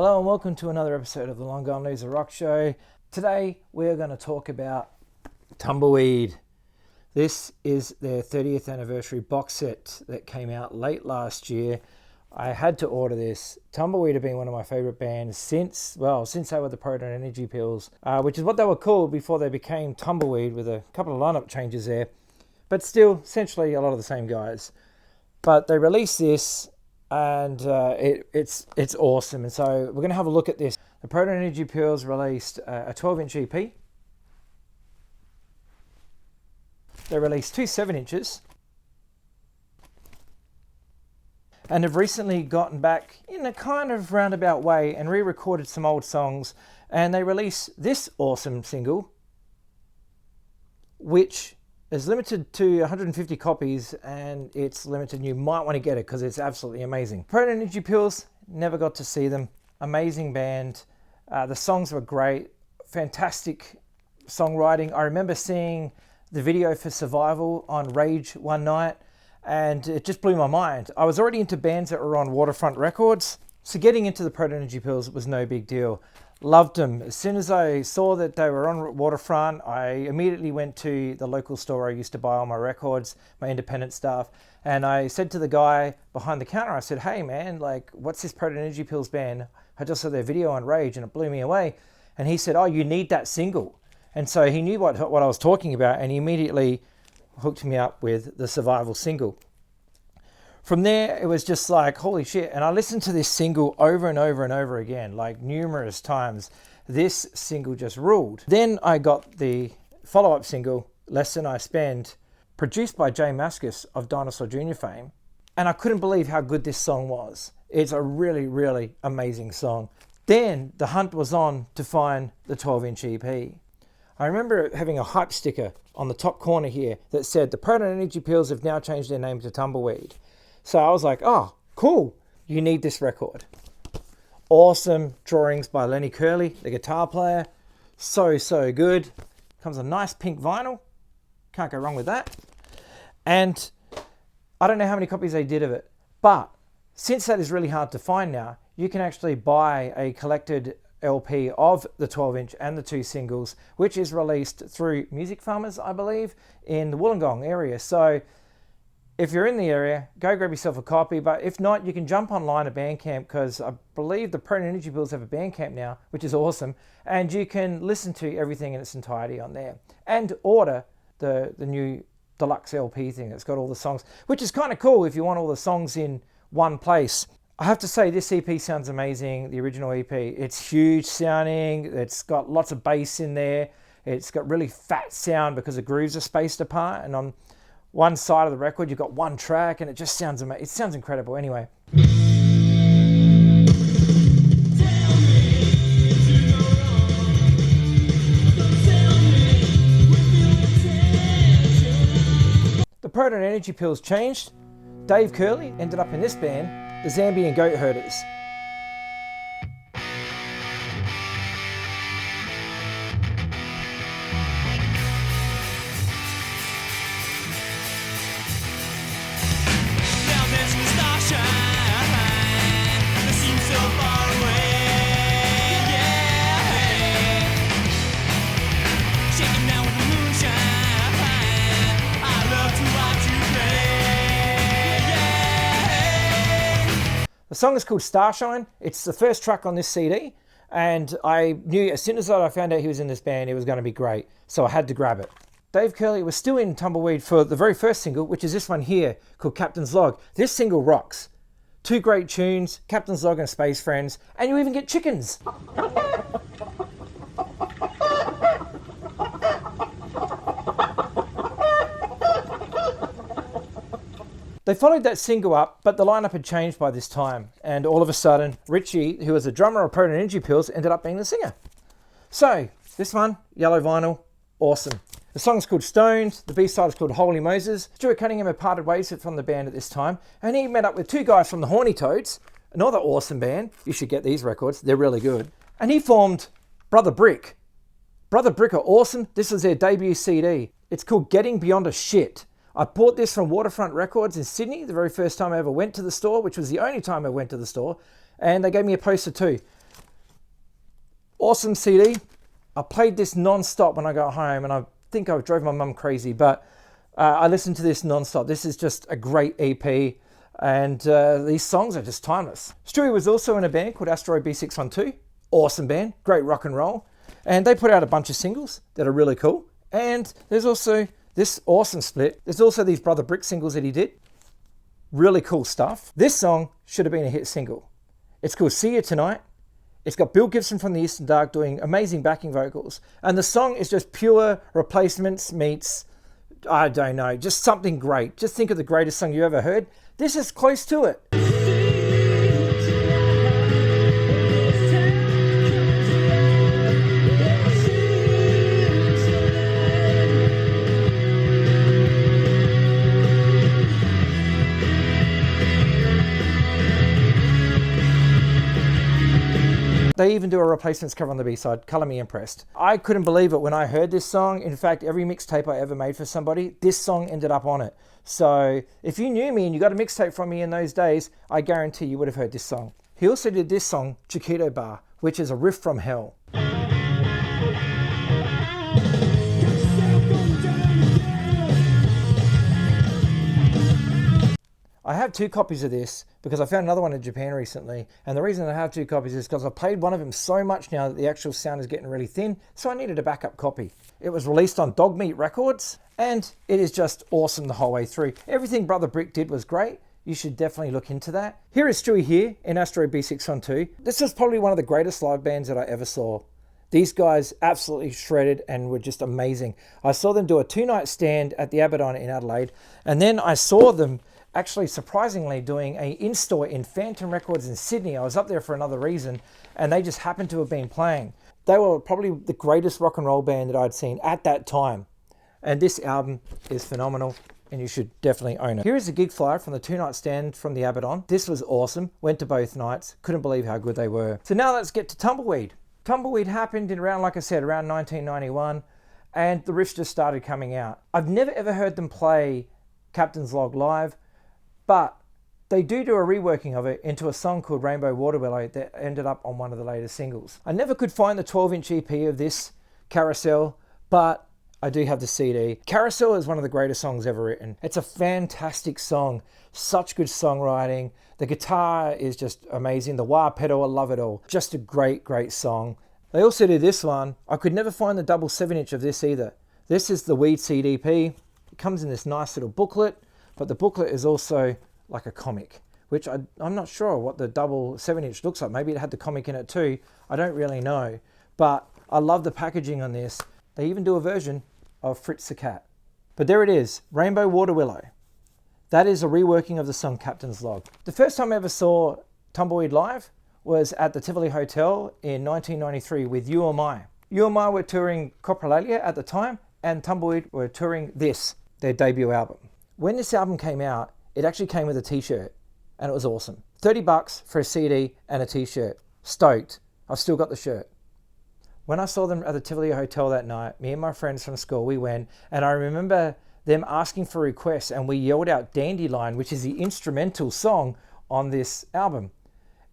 Hello and welcome to another episode of the Long Gone Loser Rock Show. Today we're going to talk about Tumbleweed. This is their 30th anniversary box set that came out late last year. I had to order this. Tumbleweed have been one of my favourite bands since they were the Proton Energy Pills, which is what they were called before they became Tumbleweed, with a couple of lineup changes there. But still, essentially a lot of the same guys. But they released this and it's awesome. And so we're going to have a look at this. The Proton Energy Pills released a 12-inch EP. They released two 7-inches. And have recently gotten back in a kind of roundabout way and re-recorded some old songs. And they released this awesome single, which is limited to 150 copies, and it's limited and you might want to get it because it's absolutely amazing. Proton Energy Pills, never got to see them. Amazing band. The songs were great. Fantastic songwriting. I remember seeing the video for Survival on Rage one night, and it just blew my mind. I was already into bands that were on Waterfront Records, so getting into the Proton Energy Pills was no big deal. Loved them. As soon as I saw that they were on Waterfront, I immediately went to the local store I used to buy all my records, my independent stuff, and I said to the guy behind the counter, I said, "Hey man, what's this Proton Energy Pills band? I just saw their video on Rage and it blew me away." And he said, "Oh, you need that single." And so he knew what I was talking about, and he immediately hooked me up with the Survival single. From there, it was just like, holy shit. And I listened to this single over and over and over again, like numerous times. This single just ruled. Then I got the follow-up single, Less Than I Spend, produced by Jay Mascis of Dinosaur Jr. fame. And I couldn't believe how good this song was. It's a really, really amazing song. Then the hunt was on to find the 12-inch EP. I remember having a hype sticker on the top corner here that said, "The Proton Energy Pills have now changed their name to Tumbleweed." So I was like, oh, cool. You need this record. Awesome drawings by Lenny Curley, the guitar player. So good. Comes a nice pink vinyl. Can't go wrong with that. And I don't know how many copies they did of it, but since that is really hard to find now, you can actually buy a collected LP of the 12-inch and the two singles, which is released through Music Farmers, I believe, in the Wollongong area. So if you're in the area, go grab yourself a copy. But if not, you can jump online at Bandcamp, because I believe the Proton Energy Pills have a Bandcamp now, which is awesome. And you can listen to everything in its entirety on there. And order the new deluxe LP thing that's got all the songs, which is kind of cool if you want all the songs in one place. I have to say, this EP sounds amazing, the original EP. It's huge sounding. It's got lots of bass in there. It's got really fat sound because the grooves are spaced apart. And on one side of the record, you've got one track, and it just sounds amazing. It sounds incredible. Anyway. The Proton Energy Pills changed. Dave Curley ended up in this band, the Zambian Goat Herders. The song is called Starshine. It's the first track on this CD, and I knew as soon as I found out he was in this band, it was going to be great, so I had to grab it. Dave Curley was still in Tumbleweed for the very first single, which is this one here, called Captain's Log. This single rocks. Two great tunes, Captain's Log and Space Friends, and you even get chickens. They followed that single up, but the lineup had changed by this time, and all of a sudden, Richie, who was a drummer of Proton Energy Pills, ended up being the singer. So, this one, yellow vinyl, awesome. The song's called Stoned, the B-side is called Holy Moses. Stuart Cunningham had parted ways from the band at this time, and he met up with two guys from the Horny Toads, another awesome band. You should get these records, they're really good. And he formed Brother Brick. Brother Brick are awesome. This was their debut CD. It's called Getting Beyond a Shit. I bought this from Waterfront Records in Sydney, the very first time I ever went to the store, which was the only time I went to the store, and they gave me a poster too. Awesome CD. I played this non-stop when I got home, and I think I drove my mum crazy, but I listened to this non-stop. This is just a great EP, and these songs are just timeless. Stewie was also in a band called Asteroid B-612. Awesome band, great rock and roll. And they put out a bunch of singles that are really cool. And there's also this awesome split. There's also these Brother Brick singles that he did. Really cool stuff. This song should have been a hit single. It's called See You Tonight. It's got Bill Gibson from the Eastern Dark doing amazing backing vocals. And the song is just pure Replacements meets, I don't know, just something great. Just think of the greatest song you ever heard. This is close to it. They even do a Replacements cover on the B-side, Colour Me Impressed. I couldn't believe it when I heard this song. In fact, every mixtape I ever made for somebody, this song ended up on it. So if you knew me and you got a mixtape from me in those days, I guarantee you would have heard this song. He also did this song, Chiquito Bar, which is a riff from hell. I have 2 copies of this because I found another one in Japan recently, and the reason I have 2 copies is because I've played one of them so much now that the actual sound is getting really thin, so I needed a backup copy. It was released on Dogmeat Records, and it is just awesome the whole way through. Everything Brother Brick did was great. You should definitely look into that. Here is Stewie here in Asteroid B-612. This is probably one of the greatest live bands that I ever saw. These guys absolutely shredded and were just amazing. I saw them do a 2-night stand at the Abaddon in Adelaide, and then I saw them actually surprisingly doing a in-store in Phantom Records in Sydney. I was up there for another reason, and they just happened to have been playing. They were probably the greatest rock and roll band that I'd seen at that time. And this album is phenomenal, and you should definitely own it. Here is a gig flyer from the 2-night stand from the Abaddon. This was awesome. Went to both nights. Couldn't believe how good they were. So now let's get to Tumbleweed. Tumbleweed happened in around, like I said, around 1991, and the riffs just started coming out. I've never ever heard them play Captain's Log live, but they do a reworking of it into a song called Rainbow Water Willow that ended up on one of the latest singles. I never could find the 12-inch EP of this Carousel, but I do have the CD. Carousel is one of the greatest songs ever written. It's a fantastic song, such good songwriting. The guitar is just amazing. The wah pedal, I love it all. Just a great, great song. They also did this one. I could never find the double 7-inch of this either. This is the Weed CDP. It comes in this nice little booklet, but the booklet is also like a comic, which I'm not sure what the double 7-inch looks like. Maybe it had the comic in it too. I don't really know, but I love the packaging on this. They even do a version of Fritz the Cat. But there it is, Rainbow Water Willow. That is a reworking of the song Captain's Log. The first time I ever saw Tumbleweed live was at the Tivoli Hotel in 1993 with You Or My. You Or My were touring Coprolalia at the time, and Tumbleweed were touring this, their debut album. When this album came out, it actually came with a t-shirt, and it was awesome. $30 for a CD and a t-shirt. Stoked. I've still got the shirt. When I saw them at the Tivoli Hotel that night, me and my friends from school, we went, and I remember them asking for requests, and we yelled out Dandelion, which is the instrumental song on this album.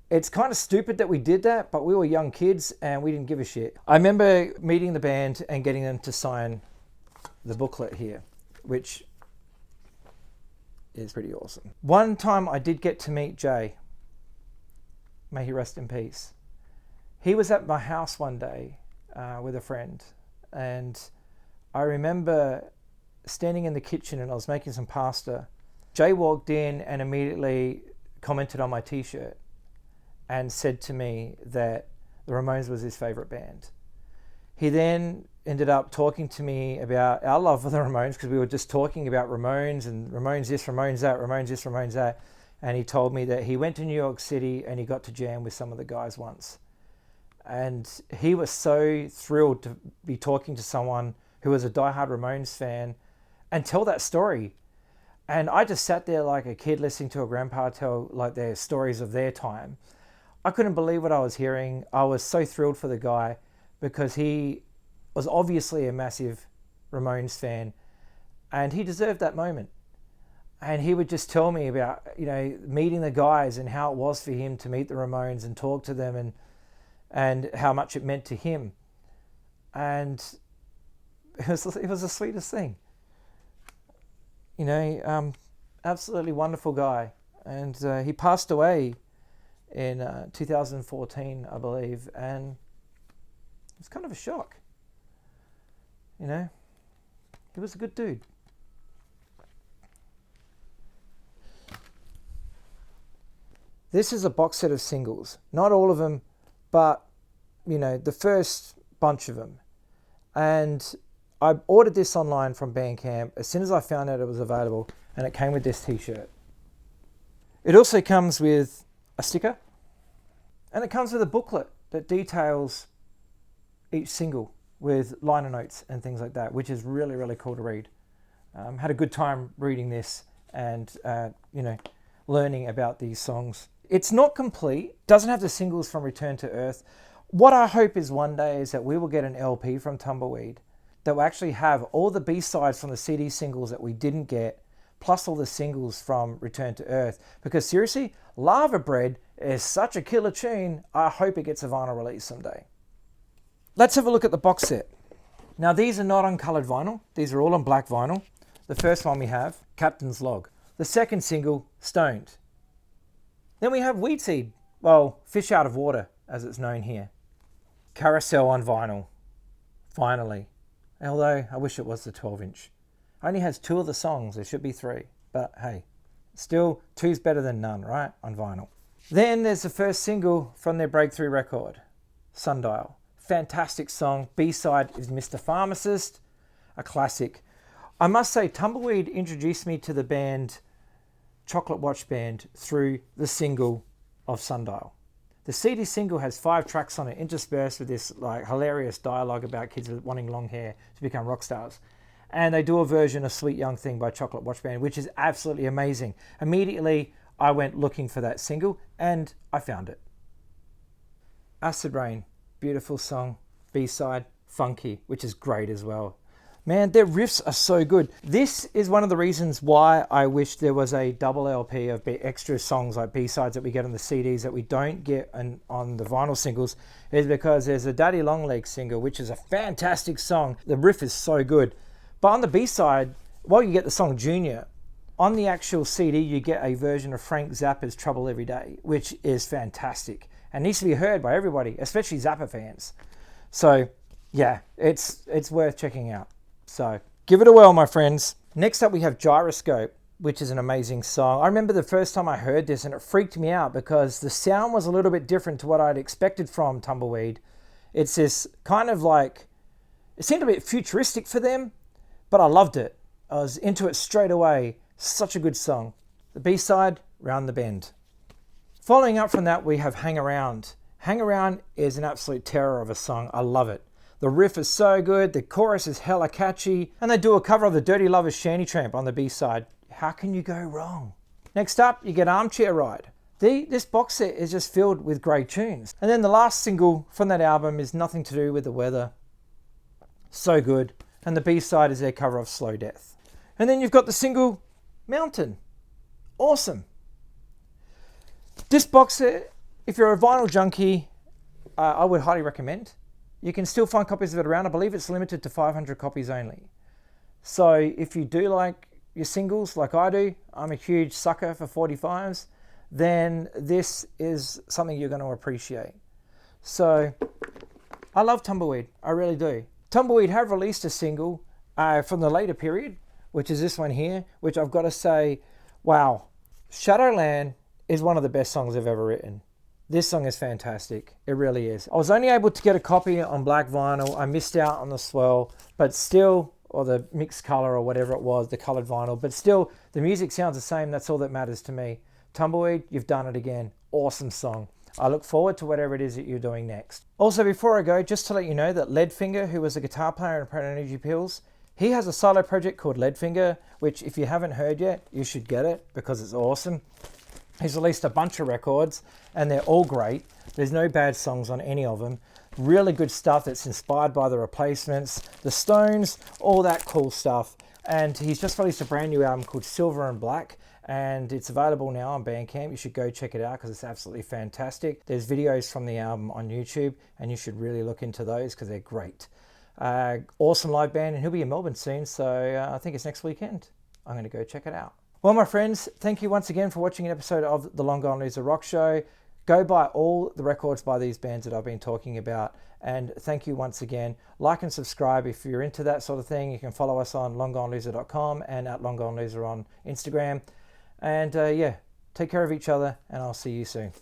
It's kind of stupid that we did that, but we were young kids and we didn't give a shit. I remember meeting the band and getting them to sign the booklet here, which is pretty awesome. One time I did get to meet Jay. May he rest in peace. He was at my house one day with a friend, and I remember standing in the kitchen and I was making some pasta. Jay walked in and immediately commented on my t-shirt and said to me that the Ramones was his favorite band. He then ended up talking to me about our love for the Ramones, because we were just talking about Ramones and Ramones this, Ramones that, Ramones this, Ramones that. And he told me that he went to New York City and he got to jam with some of the guys once. And he was so thrilled to be talking to someone who was a diehard Ramones fan and tell that story. And I just sat there like a kid listening to a grandpa tell like their stories of their time. I couldn't believe what I was hearing. I was so thrilled for the guy, because he was obviously a massive Ramones fan, and he deserved that moment. And he would just tell me about, meeting the guys and how it was for him to meet the Ramones and talk to them. And and how much it meant to him. And it was the sweetest thing. You know, absolutely wonderful guy. And he passed away in 2014, I believe, and it was kind of a shock. You know, he was a good dude. This is a box set of singles. Not all of them, but, you know, the first bunch of them. And I ordered this online from Bandcamp as soon as I found out it was available, and it came with this t-shirt. It also comes with a sticker, and it comes with a booklet that details each single with liner notes and things like that, which is really, really cool to read. Had a good time reading this and, you know, learning about these songs. It's not complete, doesn't have the singles from Return to Earth. What I hope is one day is that we will get an LP from Tumbleweed that will actually have all the B-sides from the CD singles that we didn't get, plus all the singles from Return to Earth. Because seriously, Lava Bread is such a killer tune, I hope it gets a vinyl release someday. Let's have a look at the box set. Now these are not on coloured vinyl, these are all on black vinyl. The first one we have, Captain's Log. The second single, Stoned. Then we have Weed Seed, well, Fish Out of Water, as it's known here. Carousel on vinyl, finally. Although, I wish it was the 12-inch. Only has 2 of the songs, there should be 3. But hey, still 2's better than none, right, on vinyl. Then there's the first single from their breakthrough record, Sundial. Fantastic song. B-side is Mr. Pharmacist, a classic. I must say, Tumbleweed introduced me to the band Chocolate Watch Band through the single of Sundial. The CD single has 5 tracks on it, interspersed with this like hilarious dialogue about kids wanting long hair to become rock stars. And they do a version of Sweet Young Thing by Chocolate Watch Band, which is absolutely amazing. Immediately, I went looking for that single, and I found it. Acid Rain, beautiful song. B-side, Funky, which is great as well. Man, their riffs are so good. This is one of the reasons why I wish there was a double LP of extra songs like B-sides that we get on the CDs that we don't get on the vinyl singles, is because there's a Daddy Longlegs single, which is a fantastic song. The riff is so good. But on the B-side, while you get the song Junior, on the actual CD you get a version of Frank Zappa's Trouble Every Day, which is fantastic and needs to be heard by everybody, especially Zappa fans. So yeah, it's worth checking out. So give it a whirl, my friends. Next up we have Gyroscope, which is an amazing song. I remember the first time I heard this and it freaked me out because the sound was a little bit different to what I'd expected from Tumbleweed. It's this kind of like, it seemed a bit futuristic for them, but I loved it. I was into it straight away. Such a good song. The B-side, Round the Bend. Following up from that, we have Hang Around. Hang Around is an absolute terror of a song. I love it. The riff is so good, the chorus is hella catchy, and they do a cover of the Dirty Lovers' Shanty Tramp on the B-side. How can you go wrong? Next up, you get Armchair Ride. This box set is just filled with great tunes. And then the last single from that album is Nothing to Do with the Weather. So good. And the B-side is their cover of Slow Death. And then you've got the single Mountain. Awesome. This box set, if you're a vinyl junkie, I would highly recommend. You can still find copies of it around. I believe it's limited to 500 copies only. So if you do like your singles like I do, I'm a huge sucker for 45s, then this is something you're going to appreciate. So I love Tumbleweed. I really do. Tumbleweed have released a single from the later period, which is this one here, which I've got to say, wow, Shadowland is one of the best songs I've ever written. This song is fantastic. It really is. I was only able to get a copy on black vinyl. I missed out on the swell, but still, or the mixed color or whatever it was, the colored vinyl, but still, the music sounds the same. That's all that matters to me. Tumbleweed, you've done it again. Awesome song. I look forward to whatever it is that you're doing next. Also, before I go, just to let you know that Leadfinger, who was a guitar player in Proton Energy Pills, he has a solo project called Leadfinger, which if you haven't heard yet, you should get it because it's awesome. He's released a bunch of records and they're all great. There's no bad songs on any of them. Really good stuff that's inspired by the Replacements, the Stones, all that cool stuff. And he's just released a brand new album called Silver and Black. and it's available now on Bandcamp. You should go check it out because it's absolutely fantastic. There's videos from the album on YouTube, and you should really look into those because they're great. Awesome live band, and he'll be in Melbourne soon, so I think it's next weekend. I'm going to go check it out. Well, my friends, thank you once again for watching an episode of the Long Gone Loser Rock Show. Go buy all the records by these bands that I've been talking about, and thank you once again. Like and subscribe if you're into that sort of thing. You can follow us on longgoneloser.com and at longgoneloser on Instagram. And yeah, take care of each other, and I'll see you soon.